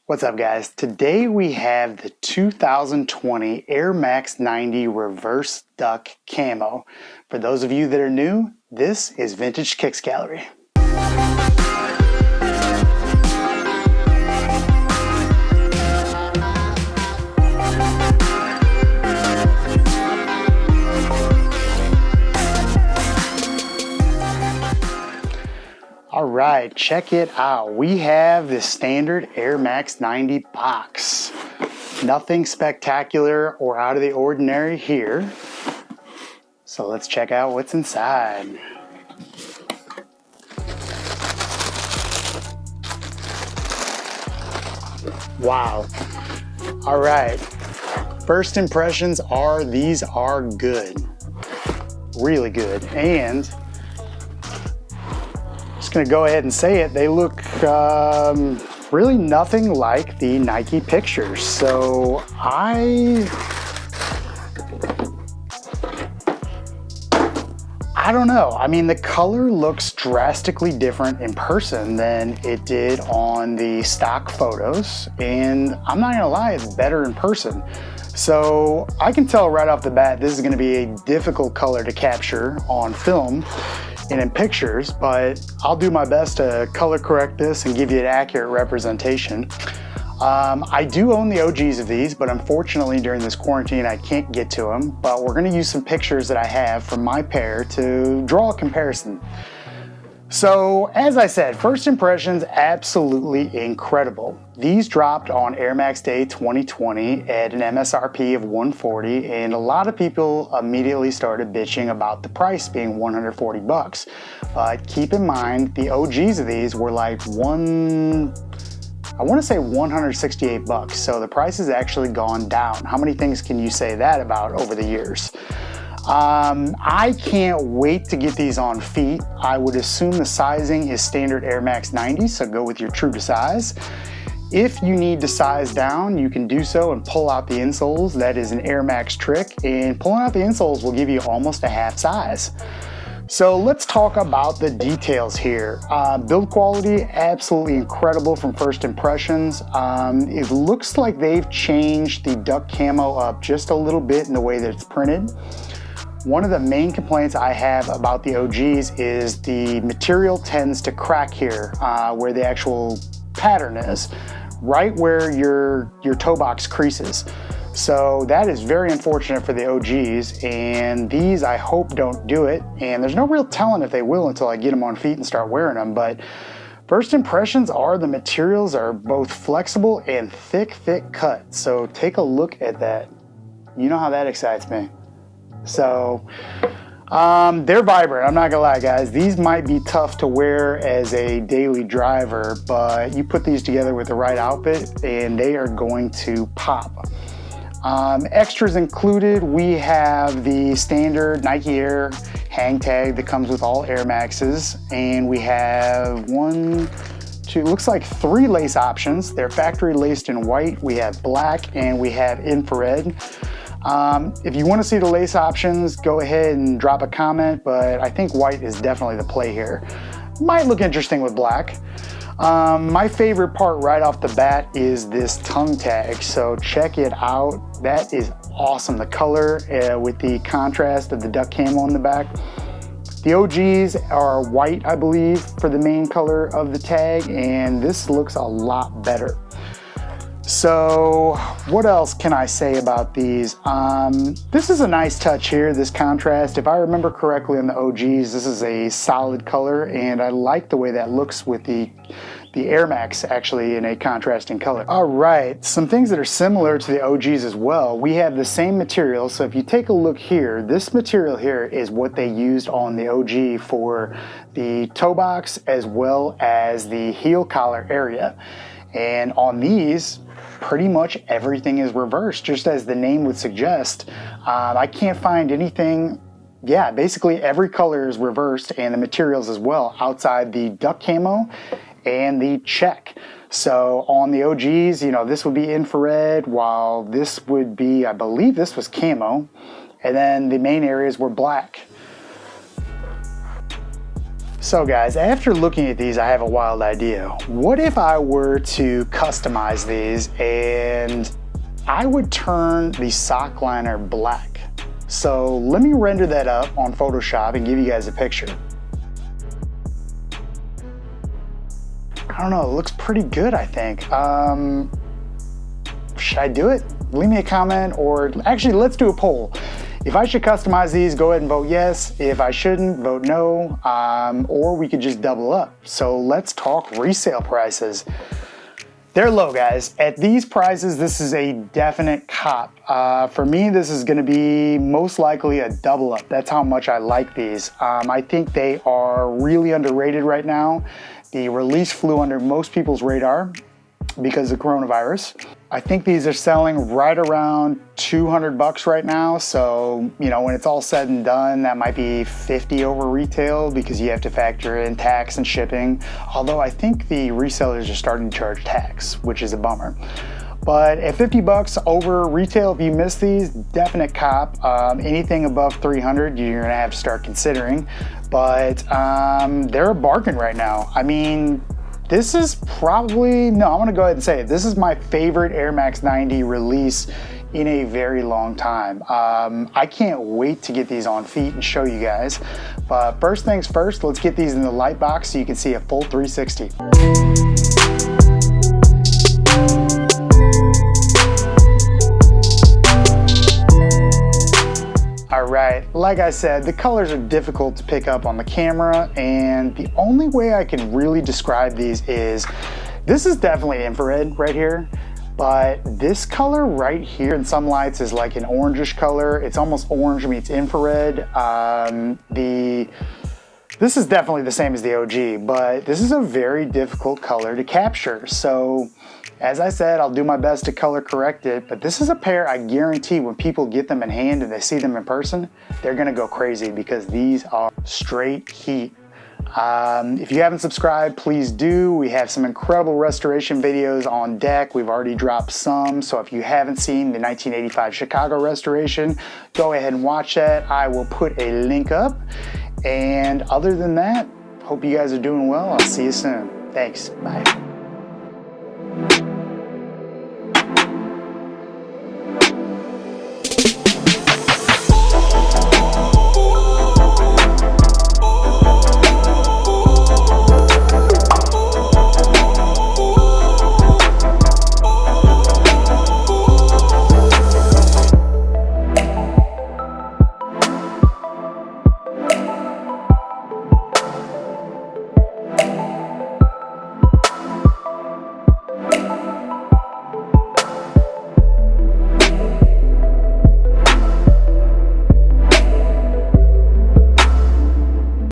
What's up, guys? Today we have the 2020 Air Max 90 Reverse Duck Camo. For those of you that are new, this is Vintage Kicks Gallery. All right, check it out. We have the standard Air Max 90 box. Nothing spectacular or out of the ordinary here. So let's check out what's inside. Wow. All right. First impressions are these are good. Really good. And just gonna go ahead and say it, they look really nothing like the Nike pictures. So I don't know. I mean, the color looks drastically different in person than it did on the stock photos. And I'm not gonna lie, it's better in person. So I can tell right off the bat, this is gonna be a difficult color to capture on film and in pictures, but I'll do my best to color correct this and give you an accurate representation. I do own the OGs of these, but unfortunately during this quarantine I can't get to them, but we're gonna use some pictures that I have from my pair to draw a comparison. So as I said, first impressions, absolutely incredible. These dropped on Air Max Day 2020 at an MSRP of $140, and a lot of people immediately started bitching about the price being $140. But keep in mind, the OGs of these were like I want to say $168, so the price has actually gone down. How many things can you say that about over the years? I can't wait to get these on feet. I would assume the sizing is standard Air Max 90, so go with your true to size. If you need to size down, you can do so and pull out the insoles. That is an Air Max trick, and pulling out the insoles will give you almost a half size. So let's talk about the details here. Build quality, absolutely incredible from first impressions. It looks like they've changed the Duck Camo up just a little bit in the way that it's printed. One of the main complaints I have about the OGs is the material tends to crack here where the actual pattern is, right where your toe box creases. So that is very unfortunate for the OGs, and these I hope don't do it, and there's no real telling if they will until I get them on feet and start wearing them. But first impressions are the materials are both flexible and thick cut. So take a look at that. You know how that excites me. So they're vibrant, I'm not gonna lie, guys. These might be tough to wear as a daily driver, but you put these together with the right outfit and they are going to pop. Extras included, we have the standard Nike Air hang tag that comes with all Air Maxes, and we have looks like 3 lace options. They're factory laced in white, we have black, and we have infrared. If you want to see the lace options, go ahead and drop a comment, but I think white is definitely the play here. Might look interesting with black. My favorite part right off the bat is this tongue tag, so check it out. That is awesome. The color with the contrast of the Duck Camo on the back. The OGs are white, I believe, for the main color of the tag, and this looks a lot better. So what else can I say about these? This is a nice touch here, this contrast. If I remember correctly on the OGs, this is a solid color, and I like the way that looks with the Air Max actually in a contrasting color. All right, some things that are similar to the OGs as well. We have the same material, so if you take a look here, this material here is what they used on the OG for the toe box as well as the heel collar area. And on these, pretty much everything is reversed, just as the name would suggest. I can't find anything, yeah, basically every color is reversed, and the materials as well, outside the Duck Camo and the check. So on the OGs, you know, this would be infrared, while this would be, I believe this was camo, and then the main areas were black. So guys, after looking at these, I have a wild idea. What if I were to customize these and I would turn the sock liner black? So let me render that up on Photoshop and give you guys a picture. I don't know, it looks pretty good, I think. Should I do it? Leave me a comment, or actually let's do a poll. If I should customize these, go ahead and vote yes. If I shouldn't, vote no, or we could just double up. So let's talk resale prices. They're low, guys. At these prices, this is a definite cop. For me, this is gonna be most likely a double up. That's how much I like these. I think they are really underrated right now. The release flew under most people's radar because of coronavirus. I think these are selling right around 200 bucks right now. So, you know, when it's all said and done, that might be 50 over retail because you have to factor in tax and shipping. Although I think the resellers are starting to charge tax, which is a bummer. But at 50 bucks over retail, if you miss these, definite cop. Anything above 300, you're gonna have to start considering. But they're a bargain right now. I mean, this is probably, no, I'm gonna go ahead and say it. This is my favorite Air Max 90 release in a very long time. I can't wait to get these on feet and show you guys. But first things first, let's get these in the light box so you can see a full 360. Alright, like I said, the colors are difficult to pick up on the camera, and the only way I can really describe these is, this is definitely infrared right here, but this color right here in some lights is like an orangish color. It's almost orange meets infrared. This is definitely the same as the OG, but this is a very difficult color to capture. So as I said, I'll do my best to color correct it, but this is a pair I guarantee when people get them in hand and they see them in person, they're gonna go crazy because these are straight heat. If you haven't subscribed, please do. We have some incredible restoration videos on deck. We've already dropped some, so if you haven't seen the 1985 Chicago restoration, go ahead and watch that. I will put a link up. And other than that, hope you guys are doing well. I'll see you soon. Thanks, bye.